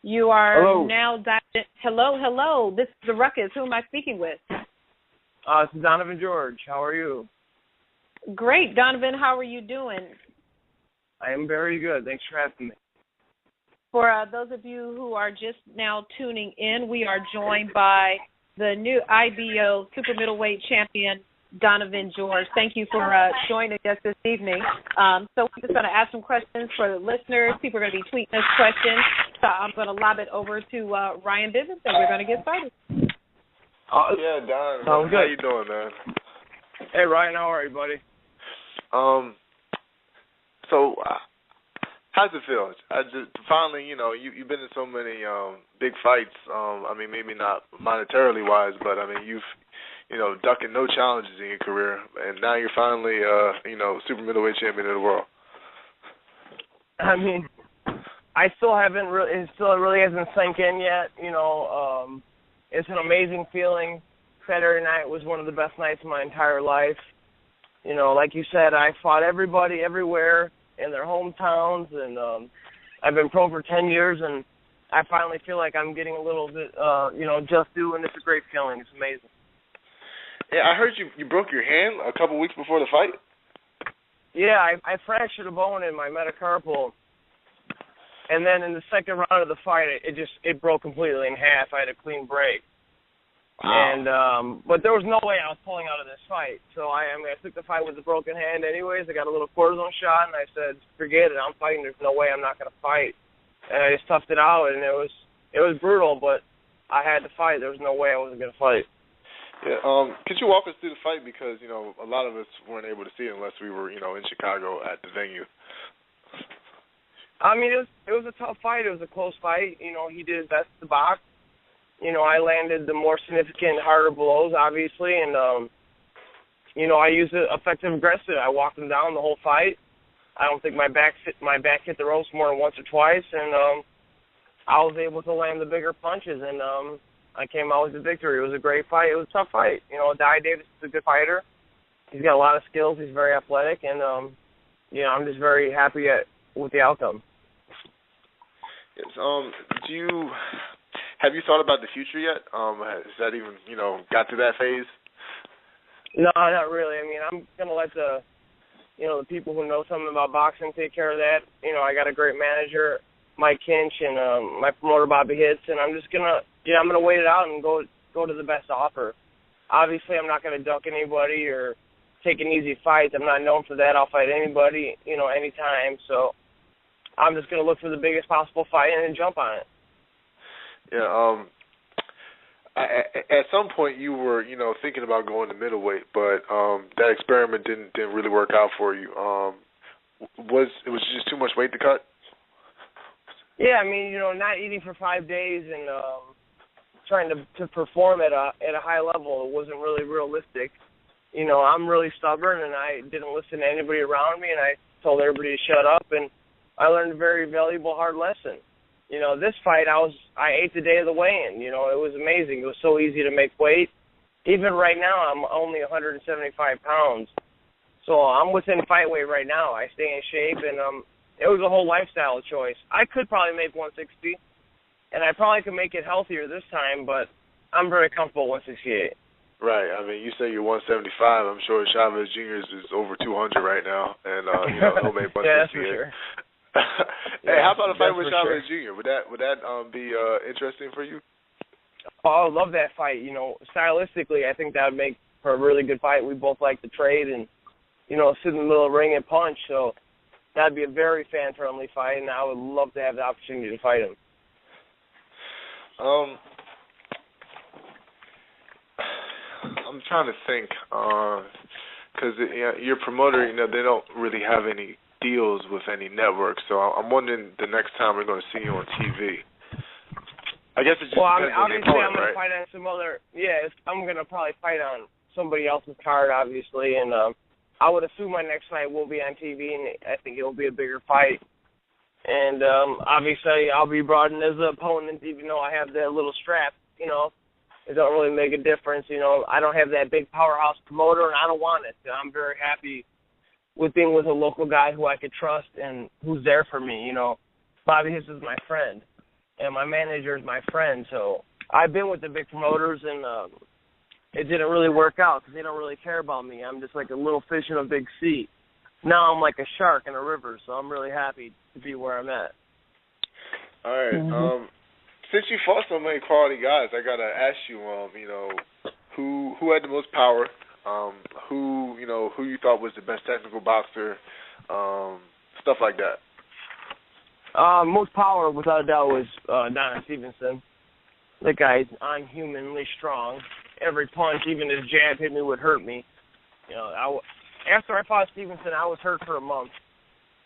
You are Hello. now hello, hello. This is the Ruckus. Who am I speaking with? This is Donovan George. How are you? Great, Donovan. How are you doing? I am very good. Thanks for having me. For those of you who are just now tuning in, we are joined by the new IBO super middleweight champion, Donovan George. Thank you for joining us this evening. So we're just going to ask some questions for the listeners. People are going to be tweeting us questions. So I'm going to lob it over to Ryan Bivens, and we're going to get started. Yeah, Don. Sounds good. How you doing, man? Hey, Ryan. How are you, buddy? So how's it feel? I just finally, you've been in so many big fights. I mean, maybe not monetarily wise, but I mean, you've ducking no challenges in your career, and now you're finally, super middleweight champion of the world. I mean, I still haven't really. It still really hasn't sunk in yet. It's an amazing feeling. Saturday night was one of the best nights of my entire life. Like you said, I fought everybody everywhere in their hometowns, and I've been pro for 10 years, and I finally feel like I'm getting a little bit, just due, and it's a great feeling. It's amazing. Yeah, I heard you broke your hand a couple weeks before the fight. Yeah, I fractured a bone in my metacarpal, and then in the second round of the fight, it broke completely in half. I had a clean break. Wow. And but there was no way I was pulling out of this fight. So I took the fight with a broken hand anyways. I got a little cortisone shot, and I said, forget it, I'm fighting. There's no way I'm not going to fight. And I just toughed it out, and it was brutal, but I had to fight. There was no way I wasn't going to fight. Yeah. Could you walk us through the fight, because a lot of us weren't able to see it unless we were in Chicago at the venue. I mean, it was a tough fight. It was a close fight. He did his best to box. I landed the more significant, harder blows, obviously, and, I used it effective aggressive. I walked him down the whole fight. I don't think my back hit the ropes more than once or twice, and I was able to land the bigger punches, and I came out with the victory. It was a great fight. It was a tough fight. Dai Davis is a good fighter. He's got a lot of skills. He's very athletic, and, I'm just very happy with the outcome. Yes. Have you thought about the future yet? Has that even, got to that phase? No, not really. I mean, I'm going to let the people who know something about boxing take care of that. I got a great manager, Mike Kinch, and my promoter, Bobby Hitz, and I'm just going to, I'm going to wait it out and go to the best offer. Obviously, I'm not going to duck anybody or take an easy fight. I'm not known for that. I'll fight anybody, anytime. So I'm just going to look for the biggest possible fight and then jump on it. Yeah. At some point, you were, thinking about going to middleweight, but that experiment didn't really work out for you. Was it just too much weight to cut? Yeah, I mean, not eating for 5 days and trying to perform at a high level, it wasn't really realistic. I'm really stubborn, and I didn't listen to anybody around me, and I told everybody to shut up, and I learned a very valuable, hard lesson. This fight, I ate the day of the weigh-in. It was amazing. It was so easy to make weight. Even right now, I'm only 175 pounds. So I'm within fight weight right now. I stay in shape, and it was a whole lifestyle choice. I could probably make 160, and I probably could make it healthier this time, but I'm very comfortable at 168. Right. I mean, you say you're 175. I'm sure Chavez Jr. is over 200 right now, and he'll make 168. Yeah, that's for sure. Hey, how about a fight with Chavez Jr.? Would that be interesting for you? Oh, I would love that fight. Stylistically, I think that would make for a really good fight. We both like to trade and, sit in the middle of the ring and punch. So that'd be a very fan-friendly fight, and I would love to have the opportunity to fight him. I'm trying to think, because your promoter, they don't really have any deals with any networks, so I'm wondering the next time we're going to see you on TV. I guess it just depends on the opponent, I'm going to fight on some other. Yeah, I'm going to probably fight on somebody else's card, obviously, and I would assume my next fight will be on TV, and I think it'll be a bigger fight. And obviously, I'll be brought in as an opponent, even though I have that little strap. It don't really make a difference. I don't have that big powerhouse promoter, and I don't want it. I'm very happy with being with a local guy who I could trust and who's there for me. Bobby Hitz is my friend. and my manager is my friend. So I've been with the big promoters, and it didn't really work out because they don't really care about me. I'm just like a little fish in a big sea. Now I'm like a shark in a river, so I'm really happy to be where I'm at. All right. Since you fought so many quality guys, I gotta ask you, who had the most power? Who you thought was the best technical boxer? Stuff like that. Most power, without a doubt, was Donovan Stevenson. The guy's unhumanly strong. Every punch, even his jab hit me, would hurt me. After I fought Stevenson, I was hurt for a month.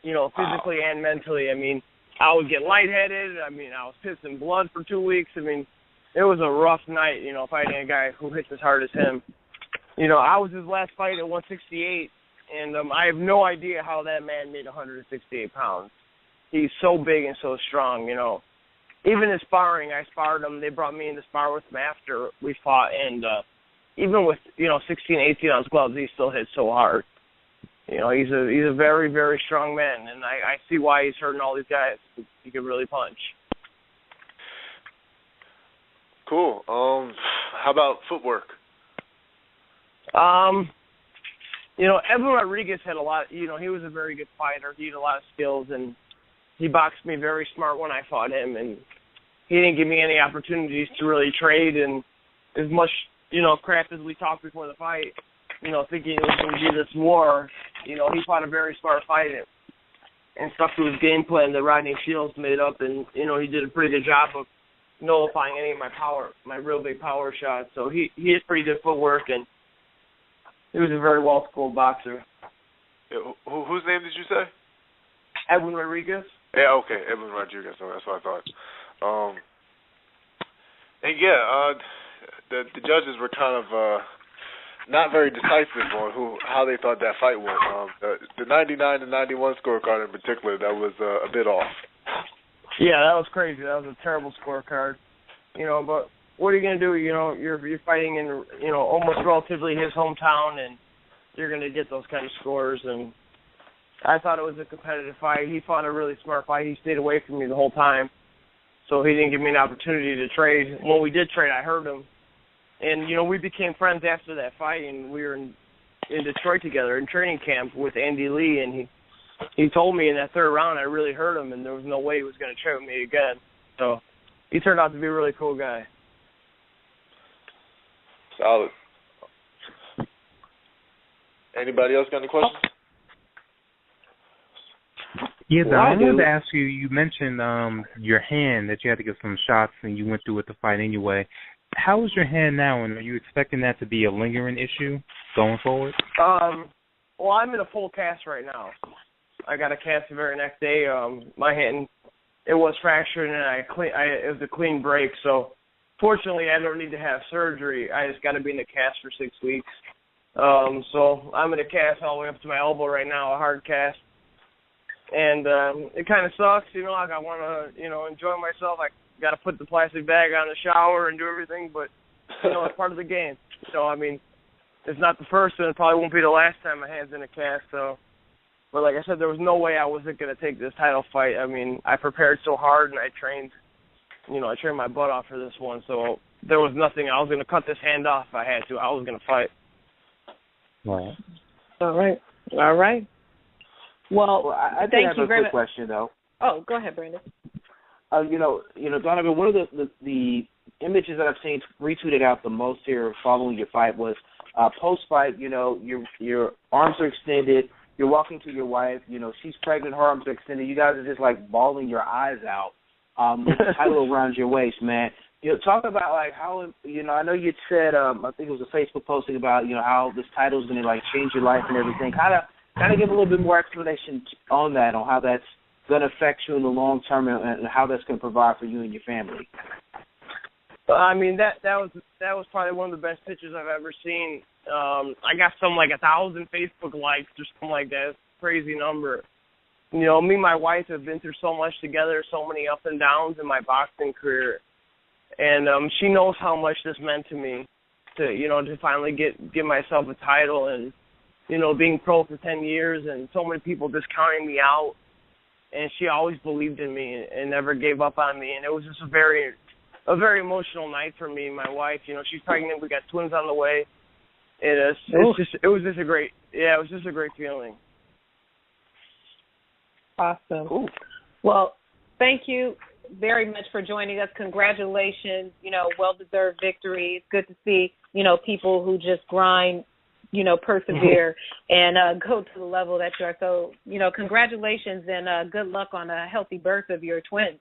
Physically and mentally. I mean, I would get lightheaded. I mean, I was pissing blood for 2 weeks. I mean, it was a rough night, fighting a guy who hits as hard as him. I was his last fight at 168, and I have no idea how that man made 168 pounds. He's so big and so strong, Even in sparring, I sparred him. They brought me in to spar with him after we fought, and even with, 16, 18-ounce gloves, he still hit so hard. He's a very, very strong man, and I see why he's hurting all these guys. He can really punch. Cool. How about footwork? Evan Rodriguez had a lot. He was a very good fighter. He had a lot of skills, and he boxed me very smart when I fought him, and he didn't give me any opportunities to really trade. And as much, crap as we talked before the fight, thinking it was going to be this war, he fought a very smart fight and stuck to his game plan that Rodney Shields made up, and, he did a pretty good job of nullifying any of my real big power shots. So he had pretty good footwork, and he was a very well-schooled boxer. Yeah, whose name did you say? Edwin Rodriguez. Yeah, okay, Edwin Rodriguez. So that's what I thought. And yeah, the judges were kind of not very decisive on how they thought that fight went. The 99 to 91 scorecard in particular, that was a bit off. Yeah, that was crazy. That was a terrible scorecard. But what are you going to do? You're fighting in, almost relatively his hometown, and you're going to get those kind of scores. And I thought it was a competitive fight. He fought a really smart fight. He stayed away from me the whole time, so he didn't give me an opportunity to trade. When we did trade, I hurt him. And, we became friends after that fight, and we were in Detroit together in training camp with Andy Lee, and he told me in that third round I really hurt him, and there was no way he was going to trade with me again. So he turned out to be a really cool guy. Solid. Anybody else got any questions? Yeah, I wanted to ask you, you mentioned your hand, that you had to get some shots and you went through with the fight anyway. How is your hand now, and are you expecting that to be a lingering issue going forward? Well, I'm in a full cast right now. I got a cast the very next day. My hand, it was fractured, and it was a clean break. So, fortunately, I don't need to have surgery. I just got to be in the cast for 6 weeks. So I'm in a cast all the way up to my elbow right now, a hard cast. And it kind of sucks, like I want to, enjoy myself. I got to put the plastic bag on the shower and do everything, but, it's part of the game. It's not the first, and it probably won't be the last time my hand's in a cast. So, but like I said, there was no way I wasn't going to take this title fight. I mean, I prepared so hard, and I trained my butt off for this one. So there was nothing. I was going to cut this hand off if I had to. I was going to fight. Right. All right. Well, I thank have you a very quick question, though. Oh, go ahead, Brandon. Donovan, one of the images that I've seen retweeted out the most here following your fight was post-fight, your arms are extended, you're walking to your wife, she's pregnant, her arms are extended, you guys are just like bawling your eyes out with the title around your waist, man. Talk about like how, I know you said, I think it was a Facebook posting about, how this title is going to like change your life and everything. Kind of give a little bit more explanation on that, on how that's going to affect you in the long term and how that's going to provide for you and your family. I mean, that was probably one of the best pictures I've ever seen. I got some like 1,000 Facebook likes or something like that. It's a crazy number. Me and my wife have been through so much together, so many ups and downs in my boxing career, and she knows how much this meant to me to finally get myself a title and being pro for 10 years and so many people just counting me out. and she always believed in me and never gave up on me. And it was just a very emotional night for me and my wife. You know, she's pregnant. We got twins on the way. It was just a great feeling. Awesome. Cool. Well, thank you very much for joining us. Congratulations. You know, well-deserved victory. It's good to see, you know, people who just grind, you know, persevere and go to the level that you are. So, you know, congratulations and good luck on a healthy birth of your twins.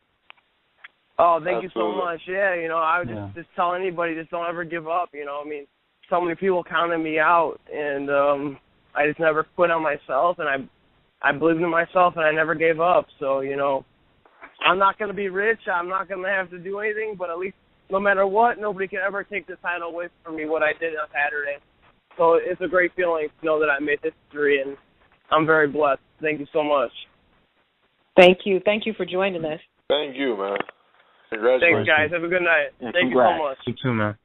Oh, thank you so much. Yeah, you know, I would just tell anybody, just don't ever give up. You know, I mean, so many people counted me out, and I just never quit on myself, and I believed in myself, and I never gave up. So, you know, I'm not going to be rich. I'm not going to have to do anything, but at least no matter what, nobody can ever take the title away from me, what I did on Saturday. So it's a great feeling to know that I made history, and I'm very blessed. Thank you so much. Thank you. Thank you for joining us. Thank you, man. Congratulations. Thanks, guys. Have a good night. Yeah, Thank you so much. You too, man.